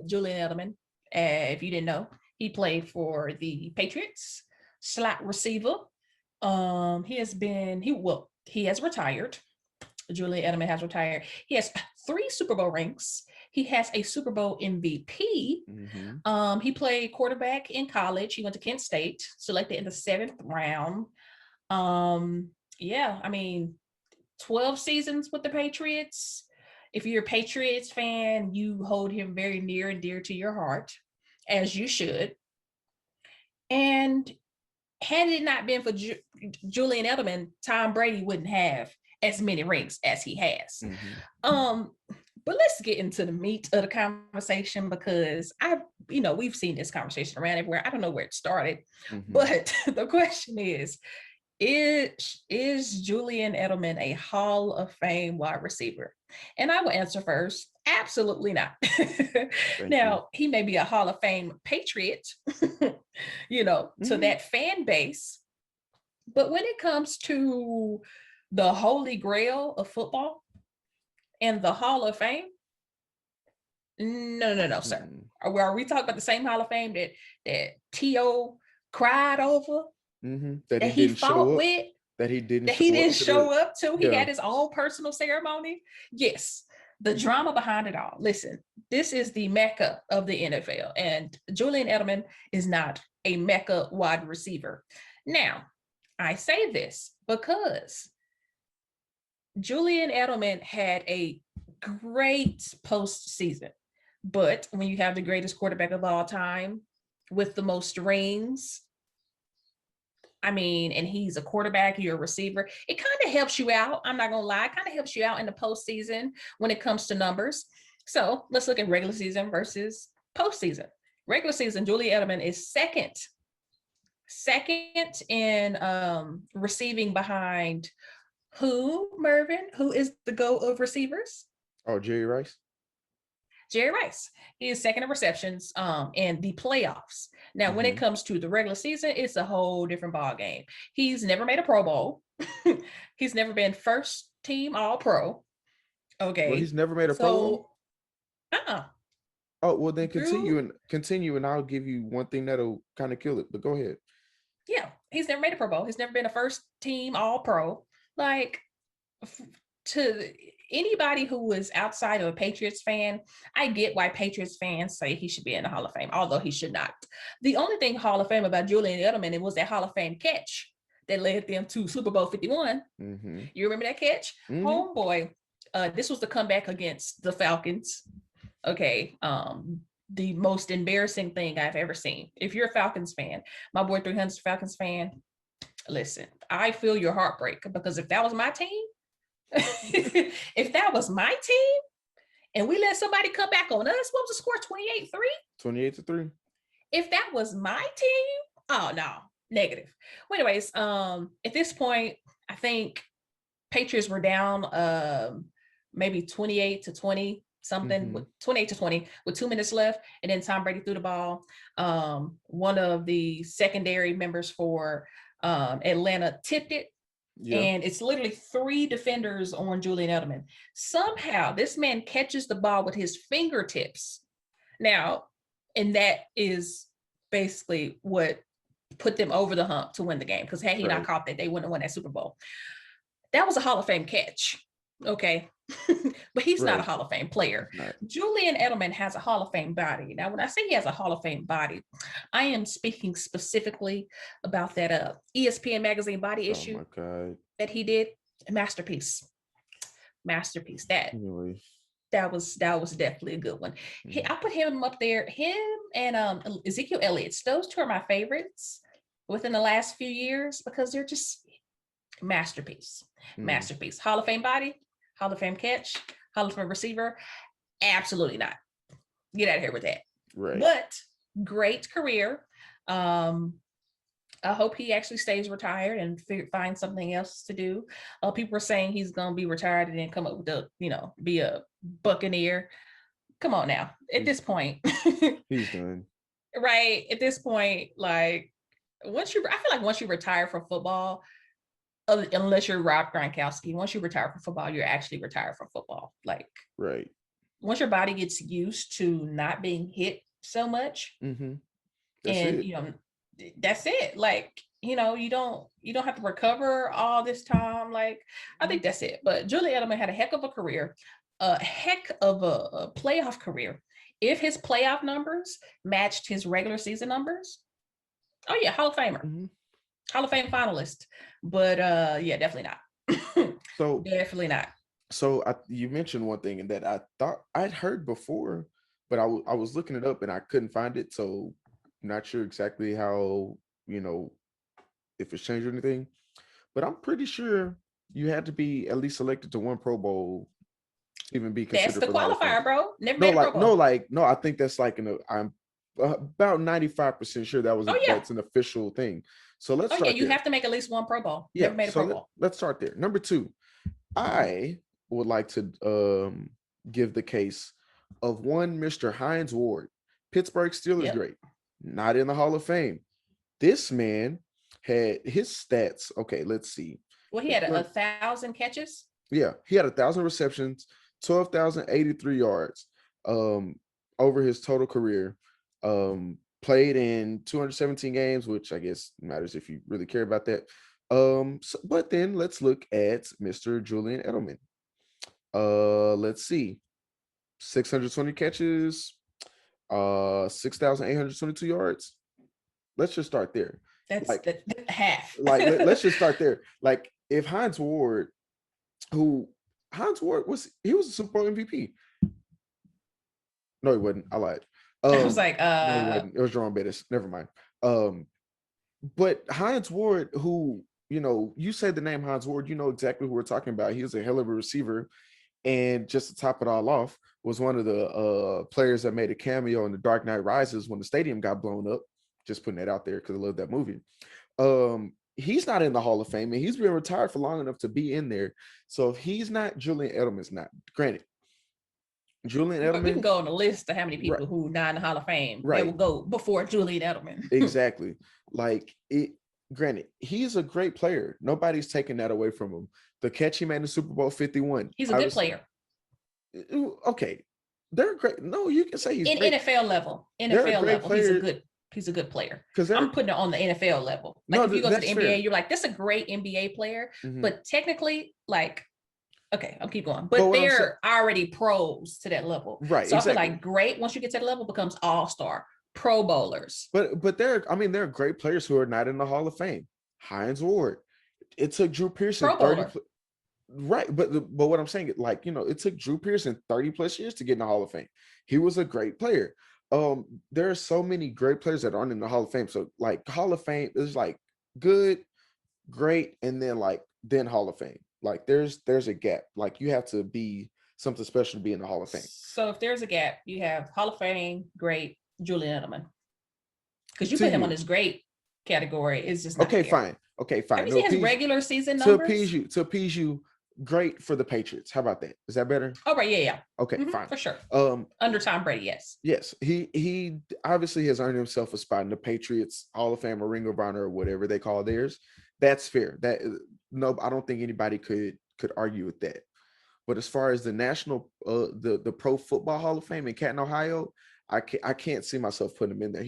Julian Edelman. If you didn't know, he played for the Patriots, slot receiver. He has retired. Julian Edelman has retired. He has 3 Super Bowl rings. He has a Super Bowl MVP. He played quarterback in college. He went to Kent State, selected in the 7th round. Yeah, I mean, 12 seasons with the Patriots. If you're a Patriots fan, you hold him very near and dear to your heart, as you should. And had it not been for Julian Edelman, Tom Brady wouldn't have as many rings as he has. But let's get into the meat of the conversation, because we've seen this conversation around everywhere. I don't know where it started, but the question is Julian Edelman a Hall of Fame wide receiver? And I will answer first. Absolutely not. Now, he may be a Hall of Fame Patriot, to that fan base. But when it comes to the holy grail of football and the Hall of Fame, no, sir. Are we talking about the same Hall of Fame that T.O. cried over? That he fought with? That he didn't show up to? He had his own personal ceremony? Yes. The drama behind it all. Listen, this is the Mecca of the NFL, and Julian Edelman is not a Mecca wide receiver. Now, I say this because Julian Edelman had a great postseason, but when you have the greatest quarterback of all time with the most rings, and he's a quarterback, you're a receiver, it kind of helps you out. I'm not going to lie. It kind of helps you out in the postseason when it comes to numbers. So let's look at regular season versus postseason. Regular season, Julian Edelman is second in receiving behind who, Mervin? Who is the GOAT of receivers? Oh, Jerry Rice. He is second in receptions in the playoffs. Now, when it comes to the regular season, it's a whole different ball game. He's never made a Pro Bowl. He's never been first team All-Pro. Okay. Well, he's never made a Pro Bowl? Oh, well, then continue, and I'll give you one thing that'll kind of kill it, but go ahead. Yeah, he's never made a Pro Bowl. He's never been a first team All-Pro. Like, to anybody who is outside of a Patriots fan, I get why Patriots fans say he should be in the Hall of Fame, although he should not. The only thing Hall of Fame about Julian Edelman, it was that Hall of Fame catch that led them to Super Bowl 51. You remember that catch? Homeboy, this was the comeback against the Falcons. Okay. The most embarrassing thing I've ever seen. If you're a Falcons fan, my boy 300 Falcons fan, listen, I feel your heartbreak, because if that was my team, if that was my team and we let somebody come back on us, what was the score? 28-3? 28-3. If that was my team, oh no, negative. Well, anyways, at this point, I think Patriots were down maybe 28-20 something, with 28-20 with 2 minutes left, and then Tom Brady threw the ball. One of the secondary members for Atlanta tipped it. And it's literally 3 defenders on Julian Edelman. Somehow this man catches the ball with his fingertips. Now, and that is basically what put them over the hump to win the game, because had he not caught that, they wouldn't have won that Super Bowl. That was a Hall of Fame catch. Okay. But he's not a Hall of Fame player. Julian Edelman has a Hall of Fame body. Now, when I say he has a Hall of Fame body, I am speaking specifically about that ESPN magazine body issue that he did. Masterpiece. That was definitely a good one. I put him up there. Him and Ezekiel Elliott. Those 2 are my favorites within the last few years, because they're just masterpiece. Hall of Fame body, Hall of Fame catch, Hall of Fame receiver. Absolutely not. Get out of here with that. But great career. I hope he actually stays retired and find something else to do. People are saying he's going to be retired and then come up with be a Buccaneer. Come on now. At this point, he's done. Right. At this point, like, I feel like once you retire from football, unless you're Rob Gronkowski, once you retire from football, you're actually retired from football. Like, once your body gets used to not being hit so much, That's and it. that's it. Like, you don't have to recover all this time. Like, I think that's it. But Julian Edelman had a heck of a career, a heck of a playoff career. If his playoff numbers matched his regular season numbers, oh yeah, Hall of Famer, Hall of Fame finalist. But yeah, definitely not. So Definitely not. So you mentioned one thing, and that I thought I'd heard before, but I was looking it up and I couldn't find it. So I'm not sure exactly how, if it's changed or anything, but I'm pretty sure you had to be at least selected to one Pro Bowl to even be That's considered the for the Hall of Fame. qualifier, bro. Never No, made a Pro like Bowl. no, I think that's like I'm about 95% sure that's an official thing. So let's start you there. have to make at least one Pro Bowl. Yeah, Never made a Pro Bowl. let's start there. Number 2, I would like to give the case of one Mr. Hines Ward, Pittsburgh Steelers great, not in the Hall of Fame. This man had his stats. Okay, let's see. Well, he had 1,000 catches. Yeah, he had 1,000 receptions, 12,083 yards over his total career. Played in 217 games, which I guess matters if you really care about that. But then let's look at Mr. Julian Edelman. Let's see. 620 catches, 6,822 yards. Let's just start there. That's half. Let's just start there. Like, if Hines Ward was a Super Bowl MVP. No, he wasn't. I lied. I was like, no, he wasn't. It was Jerome Bettis. Never mind. But Hines Ward, who, you say the name Hines Ward, you know exactly who we're talking about. He was a hell of a receiver. And just to top it all off, was one of the players that made a cameo in The Dark Knight Rises when the stadium got blown up. Just putting that out there because I love that movie. He's not in the Hall of Fame, and he's been retired for long enough to be in there. So if he's not, Julian Edelman's not. Granted, Julian Edelman. We can go on the list of how many people who not in the Hall of Fame. Right. They will go before Julian Edelman. Exactly. Granted, he's a great player. Nobody's taking that away from him. The catch he made in Super Bowl 51. He's a good player. Okay. They're great. No, you can say he's in great. NFL level. NFL level. He's a good player. Because I'm putting it on the NFL level. Like, if you go to the NBA, you're like, that's a great NBA player. But technically, okay, I'll keep going. But they're already pros to that level. Right. So I feel like great, once you get to that level, becomes all-star, Pro Bowlers. But there are great players who are not in the Hall of Fame. Hines Ward. It took Drew Pearson 30. Right. But what I'm saying, it took Drew Pearson 30 plus years to get in the Hall of Fame. He was a great player. There are so many great players that aren't in the Hall of Fame. So Hall of Fame is good, great, and then Hall of Fame. There's a gap. You have to be something special to be in the Hall of Fame. So if there's a gap, you have Hall of Fame, great, Julian Edelman. Because you put him on his great category. It's just not fine. Okay, fine. Have you seen his regular season numbers? To appease you, great for the Patriots. How about that? Is that better? Oh, right. Yeah. Okay, fine. For sure. Under Tom Brady, yes. Yes. He obviously has earned himself a spot in the Patriots Hall of Fame or Ring of Honor or whatever they call theirs. That's fair. I don't think anybody could argue with that. But as far as the national, the Pro Football Hall of Fame in Canton, Ohio, I can't see myself putting him in there.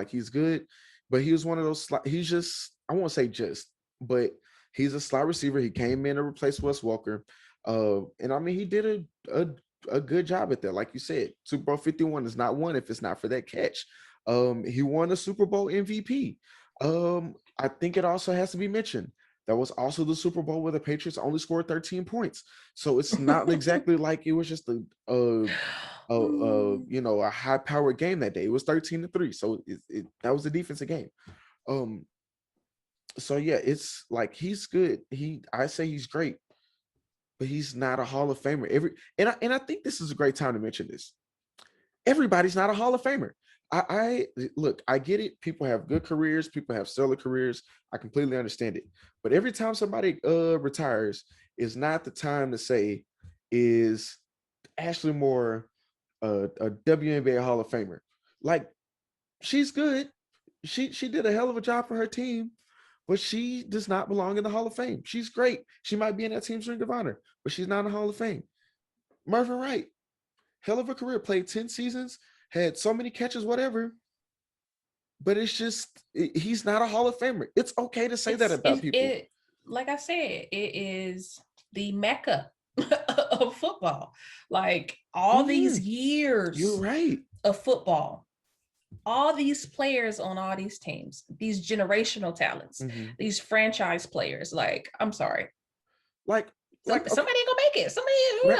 He's good, but he was one of those. He's just, I won't say just, but he's a slot receiver. He came in to replace Wes Welker, and he did a good job at that. Like you said, Super Bowl 51 is not won if it's not for that catch. He won a Super Bowl MVP. I think it also has to be mentioned that was also the Super Bowl where the Patriots only scored 13 points. So it's not exactly like it was just a high-powered game that day. It was 13-3. So that was a defensive game. So yeah, it's he's good. I say he's great, but he's not a Hall of Famer. And I think this is a great time to mention this. Everybody's not a Hall of Famer. I get it. People have good careers. People have stellar careers. I completely understand it. But every time somebody retires, is not the time to say, is Ashley Moore a WNBA Hall of Famer? She's good. She did a hell of a job for her team, but she does not belong in the Hall of Fame. She's great. She might be in that team's Ring of Honor, but she's not in the Hall of Fame. Mervin Wright. hell of a career, played 10 seasons, had so many catches, whatever. But it's just he's not a Hall of Famer. It's okay to say that about people. Like I said, it is the mecca of football. Like all these years You're right. of football, all these players on all these teams, these generational talents, these franchise players. Like, I'm sorry. Like somebody ain't gonna make it.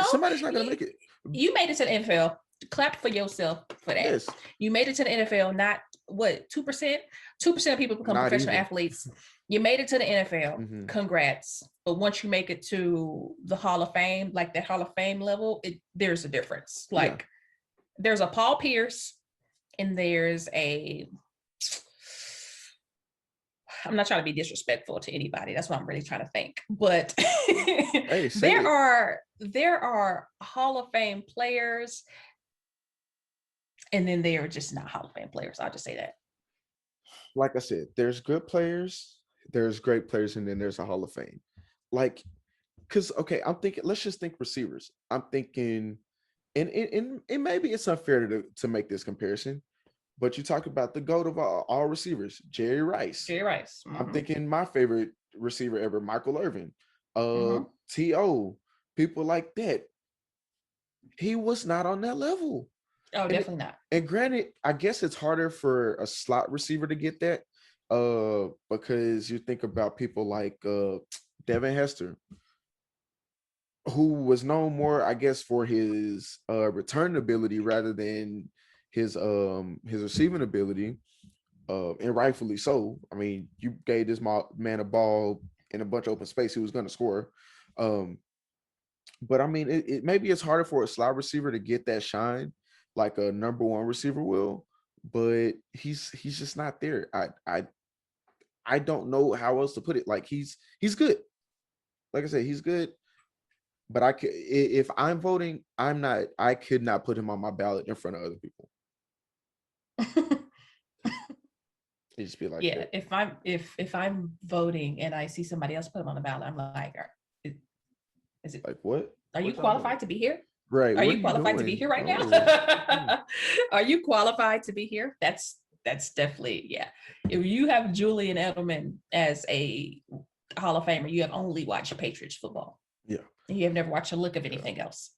Somebody's not gonna make it. You made it to the NFL. Clap for yourself for that. Yes. You made it to the NFL, not what, 2%? 2% of people become not professional athletes. You made it to the NFL. Congrats. But once you make it to the Hall of Fame, like that Hall of Fame level, there's a difference. Like there's a Paul Pierce and there's a, I'm not trying to be disrespectful to anybody. That's what I'm really trying to think. But hey, there are Hall of Fame players, and then they are just not Hall of Fame players. I'll just say that. Like I said, there's good players, there's great players, and then there's a Hall of Fame. Like, because, okay, I'm thinking, let's just think receivers. I'm thinking, and maybe it's unfair to make this comparison, but you talk about the GOAT of all receivers, Jerry Rice. I'm thinking my favorite receiver ever, Michael Irvin, T.O., people like that. He was not on that level. Oh, definitely not. And granted, I guess it's harder for a slot receiver to get that because you think about people like Devin Hester, who was known more, I guess, for his return ability rather than his receiving ability, and rightfully so. I mean, you gave this man a ball in a bunch of open space, he was going to score. But I mean, it maybe it's harder for a slot receiver to get that shine like a number one receiver will, but he's just not there. I don't know how else to put it. Like he's good. Like I said, he's good. But if I'm voting, I could not put him on my ballot in front of other people. It just be like that. If I'm voting and I see somebody else put him on the ballot, I'm like, is it like what? Are you qualified to be here? Right. Are you qualified to be here right now? Are you qualified to be here? That's definitely, yeah. If you have Julian Edelman as a Hall of Famer, you have only watched Patriots football. Yeah. You have never watched a lick of anything else.